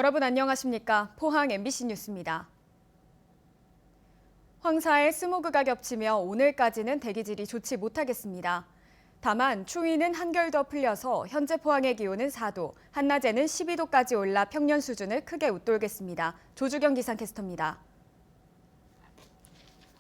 여러분 안녕하십니까? 포항 MBC 뉴스입니다. 황사에 스모그가 겹치며 오늘까지는 대기질이 좋지 못하겠습니다. 다만 추위는 한결 더 풀려서 현재 포항의 기온은 4도, 한낮에는 12도까지 올라 평년 수준을 크게 웃돌겠습니다. 조주경 기상캐스터입니다.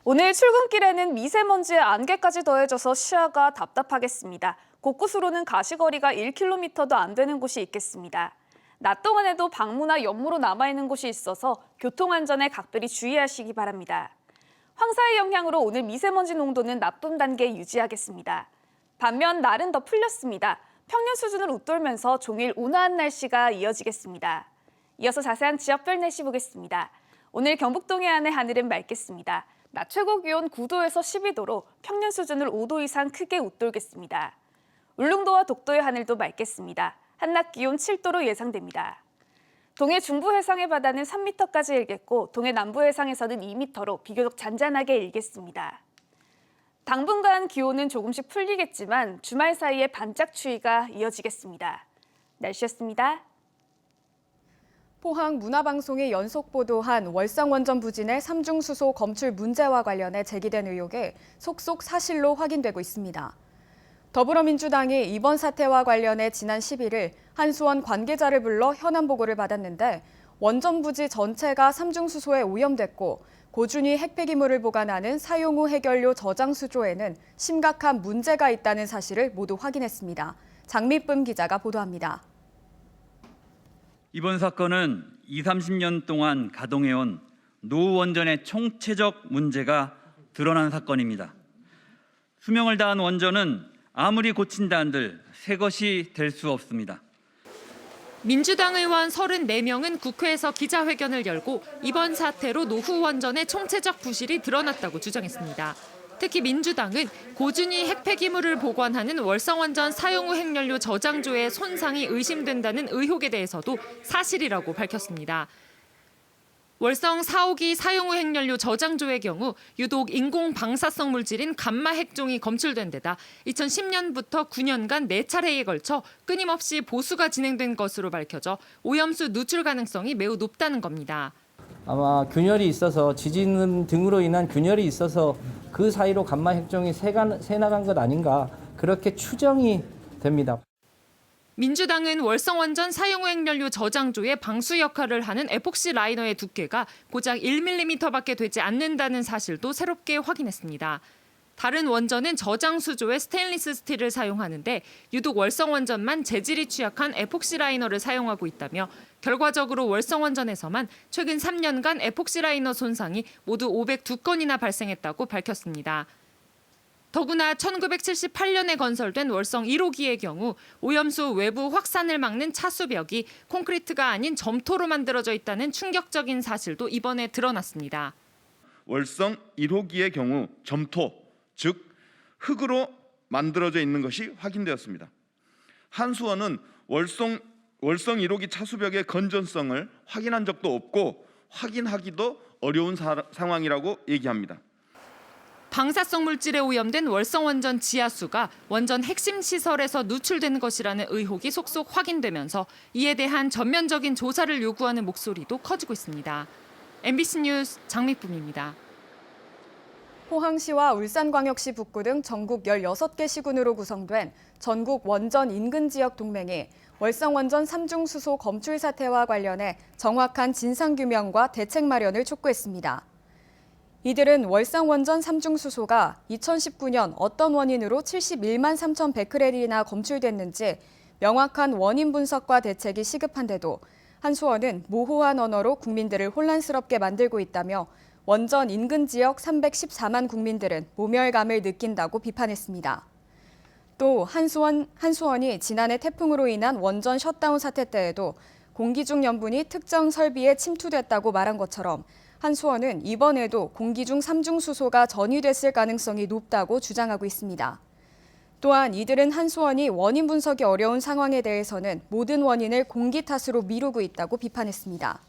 오늘 출근길에는 미세먼지의 안개까지 더해져서 시야가 답답하겠습니다. 곳곳으로는 가시거리가 1km도 안 되는 곳이 있겠습니다. 낮 동안에도 방무나 연무로 남아있는 곳이 있어서 교통안전에 각별히 주의하시기 바랍니다. 황사의 영향으로 오늘 미세먼지 농도는 나쁨 단계 유지하겠습니다. 반면 날은 더 풀렸습니다. 평년 수준을 웃돌면서 종일 온화한 날씨가 이어지겠습니다. 이어서 자세한 지역별 날씨 보겠습니다. 오늘 경북 동해안의 하늘은 맑겠습니다. 낮 최고 기온 9도에서 12도로 평년 수준을 5도 이상 크게 웃돌겠습니다. 울릉도와 독도의 하늘도 맑겠습니다. 한낮 기온 7도로 예상됩니다. 동해 중부 해상의 바다는 3m까지 일겠고 동해 남부 해상에서는 2m로 비교적 잔잔하게 일겠습니다. 당분간 기온은 조금씩 풀리겠지만 주말 사이에 반짝 추위가 이어지겠습니다. 날씨였습니다. 포항 문화방송이 연속 보도한 월성원전 부진의 삼중수소 검출 문제와 관련해 제기된 의혹이 속속 사실로 확인되고 있습니다. 더불어민주당이 이번 사태와 관련해 지난 11일 한수원 관계자를 불러 현안 보고를 받았는데 원전 부지 전체가 삼중수소에 오염됐고 고준위 핵폐기물을 보관하는 사용 후 해결료 저장 수조에는 심각한 문제가 있다는 사실을 모두 확인했습니다. 장미쁨 기자가 보도합니다. 이번 사건은 20, 30년 동안 가동해온 노후 원전의 총체적 문제가 드러난 사건입니다. 수명을 다한 원전은 아무리 고친다 한들 새 것이 될 수 없습니다. 민주당 의원 34명은 국회에서 기자회견을 열고 이번 사태로 노후 원전의 총체적 부실이 드러났다고 주장했습니다. 특히 민주당은 고준위 핵폐기물을 보관하는 월성원전 사용 후 핵연료 저장조의 손상이 의심된다는 의혹에 대해서도 사실이라고 밝혔습니다. 월성 4호기 사용 후 핵연료 저장조의 경우 유독 인공 방사성 물질인 감마 핵종이 검출된 데다 2010년부터 9년간 4차례에 걸쳐 끊임없이 보수가 진행된 것으로 밝혀져 오염수 누출 가능성이 매우 높다는 겁니다. 아마 균열이 있어서 지진 등으로 인한 균열이 있어서 그 사이로 감마 핵종이 새나간 것 아닌가 그렇게 추정이 됩니다. 민주당은 월성원전 사용 후 핵연료 저장조의 방수 역할을 하는 에폭시 라이너의 두께가 고작 1mm밖에 되지 않는다는 사실도 새롭게 확인했습니다. 다른 원전은 저장 수조에 스테인리스 스틸을 사용하는데 유독 월성원전만 재질이 취약한 에폭시 라이너를 사용하고 있다며 결과적으로 월성원전에서만 최근 3년간 에폭시 라이너 손상이 모두 502건이나 발생했다고 밝혔습니다. 더구나 1978년에 건설된 월성 1호기의 경우 오염수 외부 확산을 막는 차수벽이 콘크리트가 아닌 점토로 만들어져 있다는 충격적인 사실도 이번에 드러났습니다. 월성 1호기의 경우 점토, 즉 흙으로 만들어져 있는 것이 확인되었습니다. 한수원은 월성 1호기 차수벽의 건전성을 확인한 적도 없고 확인하기도 어려운 상황이라고 얘기합니다. 방사성 물질에 오염된 월성원전 지하수가 원전 핵심 시설에서 누출된 것이라는 의혹이 속속 확인되면서 이에 대한 전면적인 조사를 요구하는 목소리도 커지고 있습니다. MBC 뉴스 장미쁨입니다. 포항시와 울산광역시 북구 등 전국 16개 시군으로 구성된 전국 원전 인근 지역 동맹이 월성원전 삼중수소 검출 사태와 관련해 정확한 진상규명과 대책 마련을 촉구했습니다. 이들은 월성원전 삼중수소가 2019년 어떤 원인으로 71만 3천 베크렐이나 검출됐는지 명확한 원인 분석과 대책이 시급한데도 한수원은 모호한 언어로 국민들을 혼란스럽게 만들고 있다며 원전 인근 지역 314만 국민들은 모멸감을 느낀다고 비판했습니다. 또 한수원이 지난해 태풍으로 인한 원전 셧다운 사태 때에도 공기 중 염분이 특정 설비에 침투됐다고 말한 것처럼 한수원은 이번에도 공기 중 삼중수소가 전이됐을 가능성이 높다고 주장하고 있습니다. 또한 이들은 한수원이 원인 분석이 어려운 상황에 대해서는 모든 원인을 공기 탓으로 미루고 있다고 비판했습니다.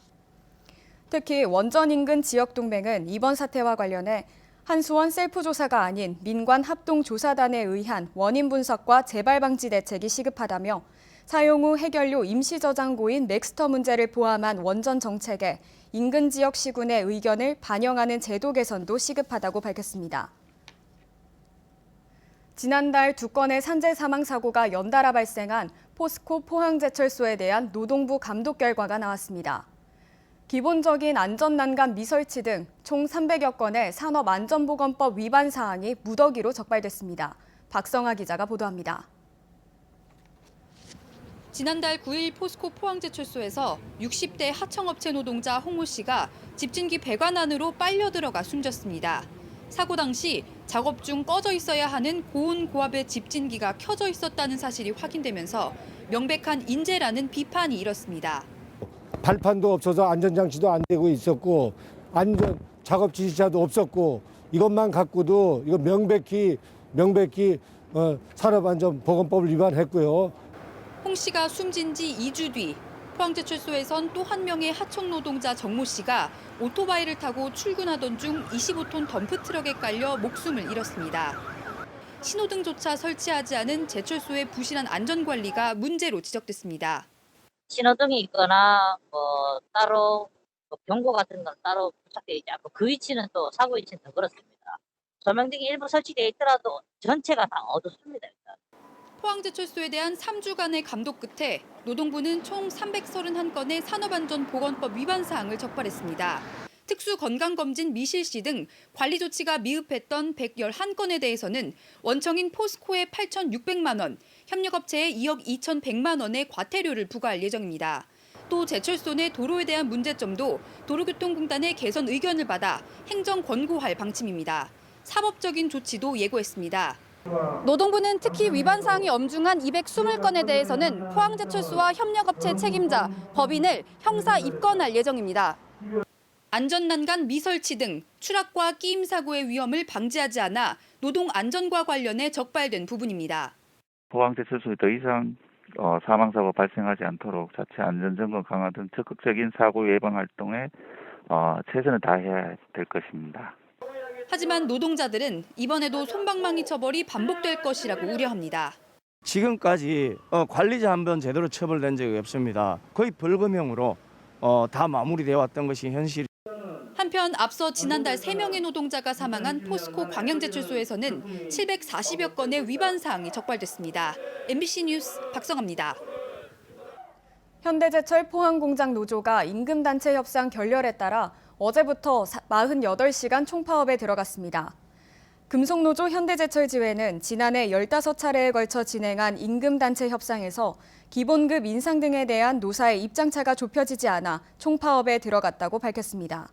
특히 원전 인근 지역동맹은 이번 사태와 관련해 한수원 셀프 조사가 아닌 민관 합동조사단에 의한 원인 분석과 재발 방지 대책이 시급하다며 사용 후 해결료 임시 저장고인 넥스터 문제를 포함한 원전 정책에 인근 지역 시군의 의견을 반영하는 제도 개선도 시급하다고 밝혔습니다. 지난달 2건의 산재 사망 사고가 연달아 발생한 포스코 포항제철소에 대한 노동부 감독 결과가 나왔습니다. 기본적인 안전난간 미설치 등 총 300여 건의 산업안전보건법 위반 사항이 무더기로 적발됐습니다. 박성아 기자가 보도합니다. 지난달 9일 포스코 포항제철소에서 60대 하청업체 노동자 홍모 씨가 집진기 배관 안으로 빨려 들어가 숨졌습니다. 사고 당시 작업 중 꺼져 있어야 하는 고온 고압의 집진기가 켜져 있었다는 사실이 확인되면서 명백한 인재라는 비판이 일었습니다. 발판도 없어서 안전장치도 안 되고 있었고 안전 작업 지시자도 없었고 이것만 갖고도 이거 명백히 산업안전보건법을 위반했고요. 홍 씨가 숨진 지 2주 뒤 포항제철소에선 또 한 명의 하청 노동자 정모 씨가 오토바이를 타고 출근하던 중 25톤 덤프트럭에 깔려 목숨을 잃었습니다. 신호등조차 설치하지 않은 제철소의 부실한 안전관리가 문제로 지적됐습니다. 신호등이 있거나 따로 경고 같은 건 따로 부착되어 있지 않고 그 위치는 또 사고 위치는 더 그렇습니다. 조명등이 일부 설치되어 있더라도 전체가 다 어둡습니다. 일단. 포항제철소에 대한 3주간의 감독 끝에 노동부는 총 331건의 산업안전보건법 위반 사항을 적발했습니다. 특수건강검진 미실시 등 관리 조치가 미흡했던 111건에 대해서는 원청인 포스코에 8,600만 원, 협력업체에 2억 2,100만 원의 과태료를 부과할 예정입니다. 또 제철소 내 도로에 대한 문제점도 도로교통공단의 개선 의견을 받아 행정 권고할 방침입니다. 사법적인 조치도 예고했습니다. 노동부는 특히 위반 사항이 엄중한 220건에 대해서는 포항제철소와 협력업체 책임자, 법인을 형사 입건할 예정입니다. 안전난간 미설치 등 추락과 끼임 사고의 위험을 방지하지 않아 노동 안전과 관련해 적발된 부분입니다. 포항제철소에 더 이상 사망사고 발생하지 않도록 자체 안전점검 강화 등 적극적인 사고 예방 활동에 최선을 다해야 될 것입니다. 하지만 노동자들은 이번에도 솜방망이 처벌이 반복될 것이라고 우려합니다. 지금까지 관리자 한 번 제대로 처벌된 적이 없습니다. 거의 벌금형으로 다 마무리되어 왔던 것이 현실. 한편 앞서 지난달 3명의 노동자가 사망한 포스코 광양제철소에서는 740여 건의 위반 사항이 적발됐습니다. MBC 뉴스 박성아입니다. 현대제철 포항공장 노조가 임금단체 협상 결렬에 따라 어제부터 48시간 총파업에 들어갔습니다. 금속노조 현대제철지회는 지난해 15차례에 걸쳐 진행한 임금단체 협상에서 기본급 인상 등에 대한 노사의 입장차가 좁혀지지 않아 총파업에 들어갔다고 밝혔습니다.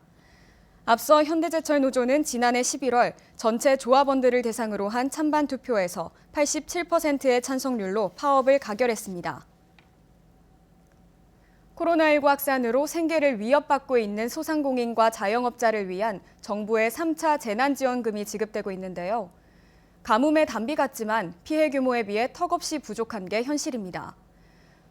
앞서 현대제철 노조는 지난해 11월 전체 조합원들을 대상으로 한 찬반 투표에서 87%의 찬성률로 파업을 가결했습니다. 코로나19 확산으로 생계를 위협받고 있는 소상공인과 자영업자를 위한 정부의 3차 재난지원금이 지급되고 있는데요. 가뭄의 단비 같지만 피해 규모에 비해 턱없이 부족한 게 현실입니다.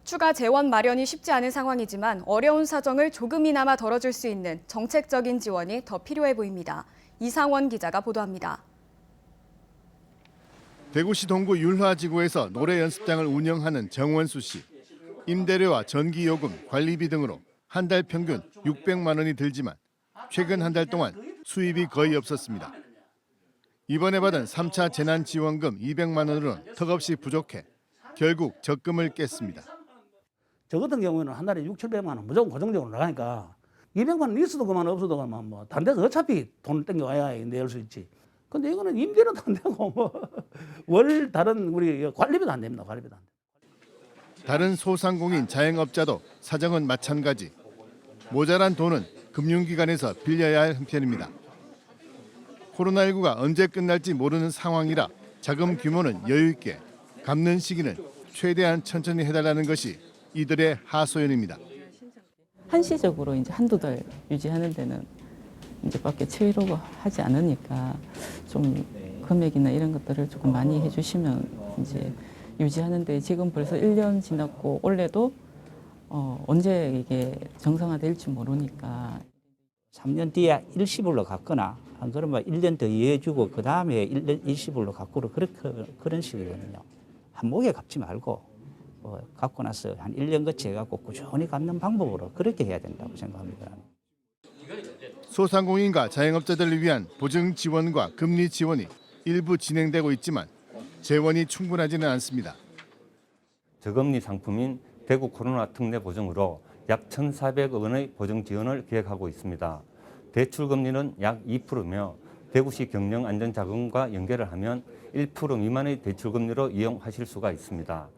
추가 재원 마련이 쉽지 않은 상황이지만 어려운 사정을 조금이나마 덜어줄 수 있는 정책적인 지원이 더 필요해 보입니다. 이상원 기자가 보도합니다. 대구시 동구 율화지구에서 노래 연습장을 운영하는 정원수 씨. 임대료와 전기요금, 관리비 등으로 한 달 평균 600만 원이 들지만 최근 한 달 동안 수입이 거의 없었습니다. 이번에 받은 3차 재난지원금 200만 원으로는 턱없이 부족해 결국 적금을 깼습니다. 저 같은 경우에는 한 달에 6,700만 원 무조건 고정적으로 나가니까 200만 원 있어도 그만 없어도 그만 뭐 다른 데서 어차피 돈을 땡겨와야 낼 수 있지. 근데 이거는 임대료도 안 되고 뭐 월 다른 우리 관리비도 안 됩니다. 관리비도 안 됩니다. 다른 소상공인 자영업자도 사정은 마찬가지. 모자란 돈은 금융기관에서 빌려야 할 형편입니다. 코로나19가 언제 끝날지 모르는 상황이라 자금 규모는 여유 있게, 갚는 시기는 최대한 천천히 해달라는 것이 이들의 하소연입니다. 한시적으로 이제 한두 달 유지하는 데는 이제 밖에 채우려고 하지 않으니까 좀 금액이나 이런 것들을 조금 많이 해주시면 이제 유지하는데 지금 벌써 1년 지났고 올해도 언제 이게 정상화될지 모르니까 3년 뒤에 일시불로 갚거나 안 그러면 1년 더 이해해주고 그 다음에 일시불로 갚고 그런 식이거든요. 한 목에 갚지 말고 갖고 나서 한 1년 거치 해갖고 꾸준히 갚는 방법으로 그렇게 해야 된다고 생각합니다. 소상공인과 자영업자들을 위한 보증 지원과 금리 지원이 일부 진행되고 있지만 재원이 충분하지는 않습니다. 저금리 상품인 대구 코로나 특례 보증으로 약 1,400억 원의 보증 지원을 계획하고 있습니다. 대출 금리는 약 2%며 대구시 경영안전자금과 연계를 하면 1% 미만의 대출 금리로 이용하실 수가 있습니다.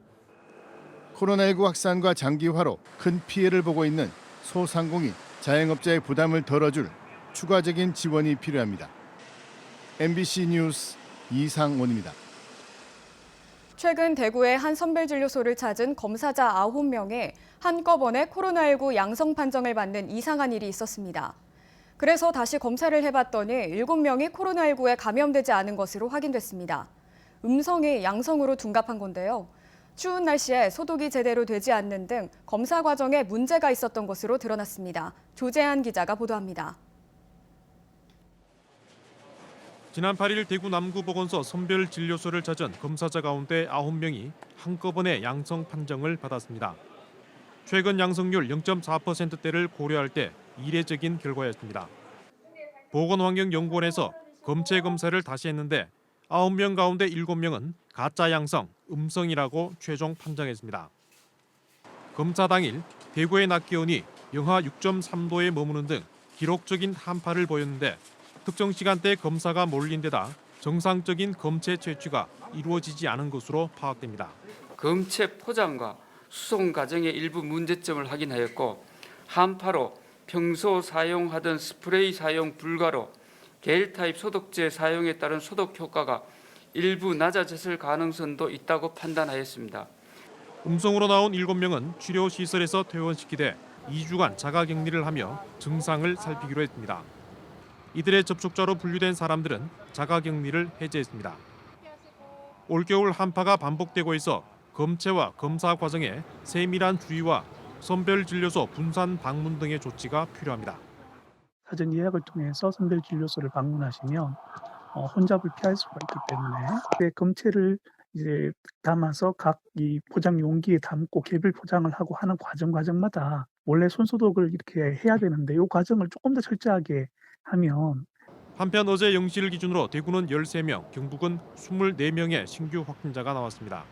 코로나19 확산과 장기화로 큰 피해를 보고 있는 소상공인, 자영업자의 부담을 덜어줄 추가적인 지원이 필요합니다. MBC 뉴스 이상원입니다. 최근 대구의 한 선별진료소를 찾은 검사자 9명이 한꺼번에 코로나19 양성 판정을 받는 이상한 일이 있었습니다. 그래서 다시 검사를 해봤더니 7명이 코로나19에 감염되지 않은 것으로 확인됐습니다. 음성이 양성으로 둔갑한 건데요. 추운 날씨에 소독이 제대로 되지 않는 등 검사 과정에 문제가 있었던 것으로 드러났습니다. 조재한 기자가 보도합니다. 지난 8일 대구 남구보건소 선별진료소를 찾은 검사자 가운데 9명이 한꺼번에 양성 판정을 받았습니다. 최근 양성률 0.4%대를 고려할 때 이례적인 결과였습니다. 보건환경연구원에서 검체 검사를 다시 했는데 9명 가운데 7명은 가짜 양성, 음성이라고 최종 판정했습니다. 검사 당일 대구의 낮 기온이 영하 6.3도에 머무는 등 기록적인 한파를 보였는데 특정 시간대 검사가 몰린 데다 정상적인 검체 채취가 이루어지지 않은 것으로 파악됩니다. 검체 포장과 수송 과정의 일부 문제점을 확인하였고 한파로 평소 사용하던 스프레이 사용 불가로 겔 타입 소독제 사용에 따른 소독 효과가 일부 낮아졌을 가능성도 있다고 판단하였습니다. 음성으로 나온 7명은 치료시설에서 퇴원시키되 2주간 자가격리를 하며 증상을 살피기로 했습니다. 이들의 접촉자로 분류된 사람들은 자가격리를 해제했습니다. 올겨울 한파가 반복되고 있어 검체와 검사 과정에 세밀한 주의와 선별진료소 분산 방문 등의 조치가 필요합니다. 사전 예약을 통해서 선별진료소를 방문하시면 혼잡을 피할 수가 있기 때문에 검체를 이제 담아서 각 이 포장 용기에 담고 개별 포장을 하고 하는 과정마다 원래 손소독을 이렇게 해야 되는데 이 과정을 조금 더 철저하게 하면. 한편 어제 0시를 기준으로 대구는 13명, 경북은 24명의 신규 확진자가 나왔습니다.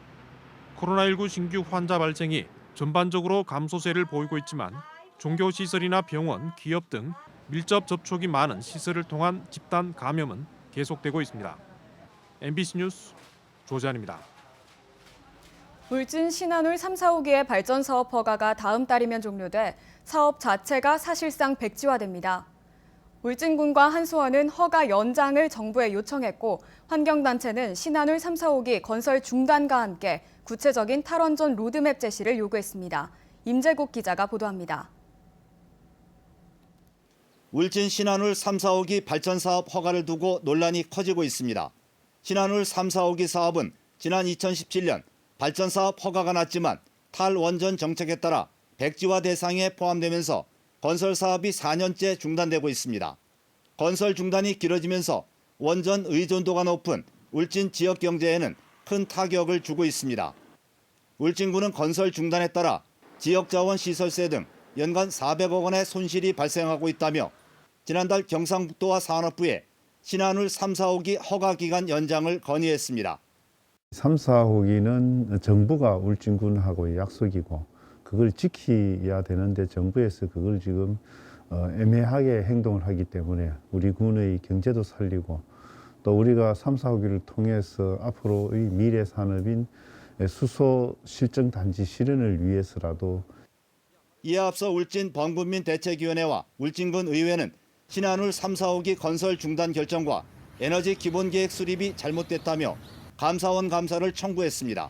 코로나19 신규 환자 발생이 전반적으로 감소세를 보이고 있지만 종교시설이나 병원, 기업 등 밀접 접촉이 많은 시설을 통한 집단 감염은 계속되고 있습니다. MBC 뉴스 조재한입니다. 울진 신한울 3, 4호기의 발전 사업 허가가 다음 달이면 종료돼 사업 자체가 사실상 백지화됩니다. 울진군과 한수원은 허가 연장을 정부에 요청했고 환경단체는 신한울 3, 4호기 건설 중단과 함께 구체적인 탈원전 로드맵 제시를 요구했습니다. 임재국 기자가 보도합니다. 울진 신한울 3, 4호기 발전 사업 허가를 두고 논란이 커지고 있습니다. 신한울 3, 4호기 사업은 지난 2017년 발전 사업 허가가 났지만 탈원전 정책에 따라 백지화 대상에 포함되면서 건설 사업이 4년째 중단되고 있습니다. 건설 중단이 길어지면서 원전 의존도가 높은 울진 지역 경제에는 큰 타격을 주고 있습니다. 울진군은 건설 중단에 따라 지역자원 시설세 등 연간 400억 원의 손실이 발생하고 있다며 지난달 경상북도와 산업부에 신한울 3, 4호기 허가 기간 연장을 건의했습니다. 3, 4호기는 정부가 울진군하고의 약속이고 그걸 지켜야 되는데 정부에서 그걸 지금 애매하게 행동을 하기 때문에 우리 군의 경제도 살리고 또 우리가 3, 4호기를 통해서 앞으로의 미래 산업인 수소 실증 단지 실현을 위해서라도. 이에 앞서 울진 범군민대책위원회와 울진군 의회는 신한울 3, 4호기 건설 중단 결정과 에너지 기본계획 수립이 잘못됐다며 감사원 감사를 청구했습니다.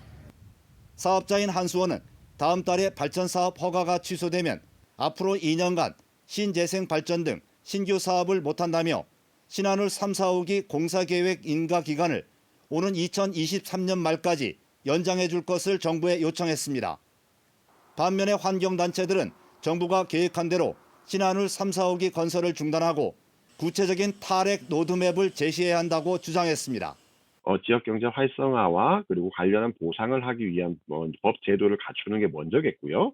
사업자인 한수원은 다음 달에 발전 사업 허가가 취소되면 앞으로 2년간 신재생 발전 등 신규 사업을 못한다며 신한울 3, 4호기 공사계획 인가 기간을 오는 2023년 말까지 연장해 줄 것을 정부에 요청했습니다. 반면에 환경단체들은 정부가 계획한 대로 신한울 3, 4호기 건설을 중단하고 구체적인 탈핵 로드맵을 제시해야 한다고 주장했습니다. 지역 경제 활성화와 그리고 관련한 보상을 하기 위한 법 제도를 갖추는 게 먼저겠고요.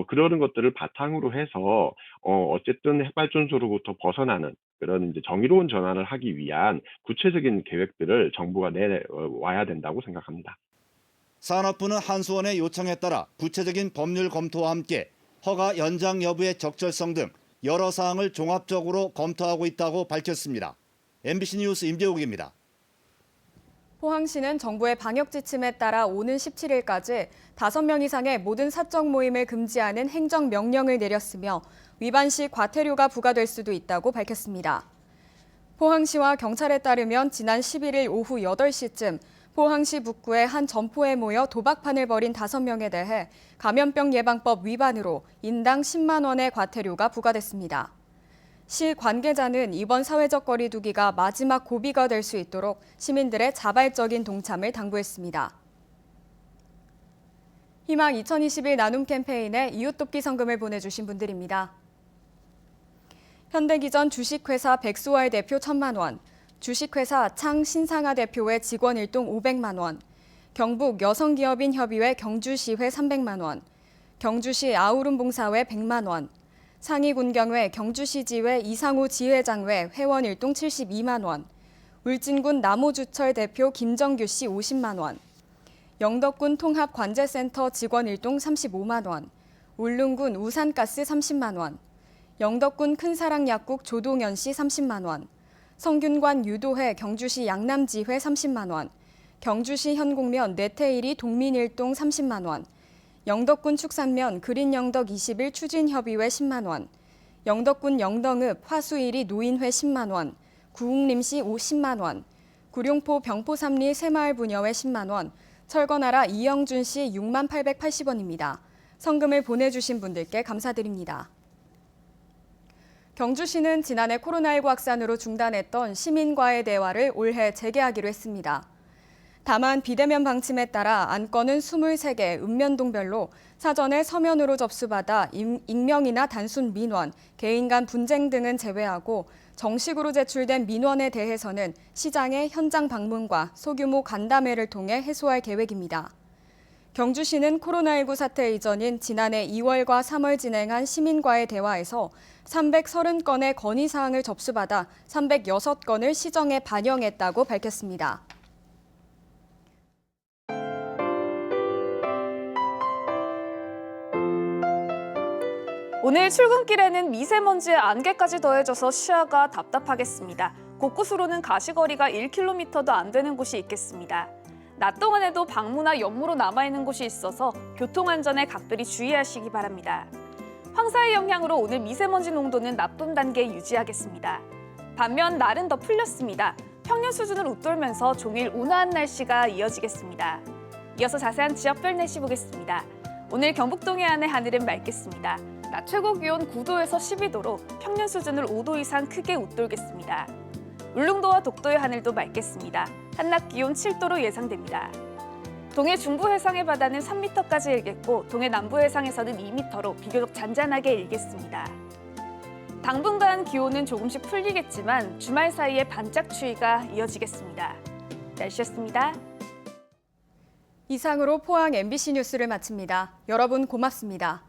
그러는 것들을 바탕으로 해서 어쨌든 핵발전소로부터 벗어나는 그런 이제 정의로운 전환을 하기 위한 구체적인 계획들을 정부가 내와야 된다고 생각합니다. 산업부는 한수원의 요청에 따라 구체적인 법률 검토와 함께 허가 연장 여부의 적절성 등 여러 사항을 종합적으로 검토하고 있다고 밝혔습니다. MBC 뉴스 임재욱입니다. 포항시는 정부의 방역 지침에 따라 오는 17일까지 5명 이상의 모든 사적 모임을 금지하는 행정명령을 내렸으며 위반 시 과태료가 부과될 수도 있다고 밝혔습니다. 포항시와 경찰에 따르면 지난 11일 오후 8시쯤 포항시 북구의 한 점포에 모여 도박판을 벌인 5명에 대해 감염병 예방법 위반으로 인당 10만 원의 과태료가 부과됐습니다. 시 관계자는 이번 사회적 거리 두기가 마지막 고비가 될 수 있도록 시민들의 자발적인 동참을 당부했습니다. 희망 2021 나눔 캠페인에 이웃돕기 성금을 보내주신 분들입니다. 현대기전 주식회사 백수월 대표 1,000만 원, 주식회사 창신상하 대표의 직원 일동 500만 원, 경북 여성기업인 협의회 경주시회 300만 원, 경주시 아우름봉사회 100만 원, 상위군경회 경주시지회 이상우 지회장회 회원 일동 72만 원, 울진군 남오주철 대표 김정규 씨 50만 원, 영덕군 통합관제센터 직원 일동 35만 원, 울릉군 우산가스 30만 원, 영덕군 큰사랑약국 조동현 씨 30만 원, 성균관 유도회 경주시 양남지회 30만 원, 경주시 현곡면 내태일이 동민일동 30만 원, 영덕군 축산면 그린영덕 21 추진협의회 10만 원, 영덕군 영덕읍 화수일이 노인회 10만 원, 구웅림시 50만 원, 구룡포 병포삼리 새마을 부녀회 10만 원, 철거나라 이영준 씨 6만 880원입니다. 성금을 보내주신 분들께 감사드립니다. 경주시는 지난해 코로나19 확산으로 중단했던 시민과의 대화를 올해 재개하기로 했습니다. 다만 비대면 방침에 따라 안건은 23개 읍면동별로 사전에 서면으로 접수받아 익명이나 단순 민원, 개인 간 분쟁 등은 제외하고 정식으로 제출된 민원에 대해서는 시장의 현장 방문과 소규모 간담회를 통해 해소할 계획입니다. 경주시는 코로나19 사태 이전인 지난해 2월과 3월 진행한 시민과의 대화에서 330건의 건의사항을 접수받아 306건을 시정에 반영했다고 밝혔습니다. 오늘 출근길에는 미세먼지의 안개까지 더해져서 시야가 답답하겠습니다. 곳곳으로는 가시거리가 1km도 안 되는 곳이 있겠습니다. 낮 동안에도 방무나 연무로 남아있는 곳이 있어서 교통안전에 각별히 주의하시기 바랍니다. 황사의 영향으로 오늘 미세먼지 농도는 나쁨 단계에 유지하겠습니다. 반면 날은 더 풀렸습니다. 평년 수준을 웃돌면서 종일 온화한 날씨가 이어지겠습니다. 이어서 자세한 지역별 날씨 보겠습니다. 오늘 경북 동해안의 하늘은 맑겠습니다. 낮 최고 기온 9도에서 12도로 평년 수준을 5도 이상 크게 웃돌겠습니다. 울릉도와 독도의 하늘도 맑겠습니다. 한낮 기온 7도로 예상됩니다. 동해 중부 해상의 바다는 3m까지 일겠고 동해 남부 해상에서는 2m로 비교적 잔잔하게 일겠습니다. 당분간 기온은 조금씩 풀리겠지만 주말 사이에 반짝 추위가 이어지겠습니다. 날씨였습니다. 이상으로 포항 MBC 뉴스를 마칩니다. 여러분 고맙습니다.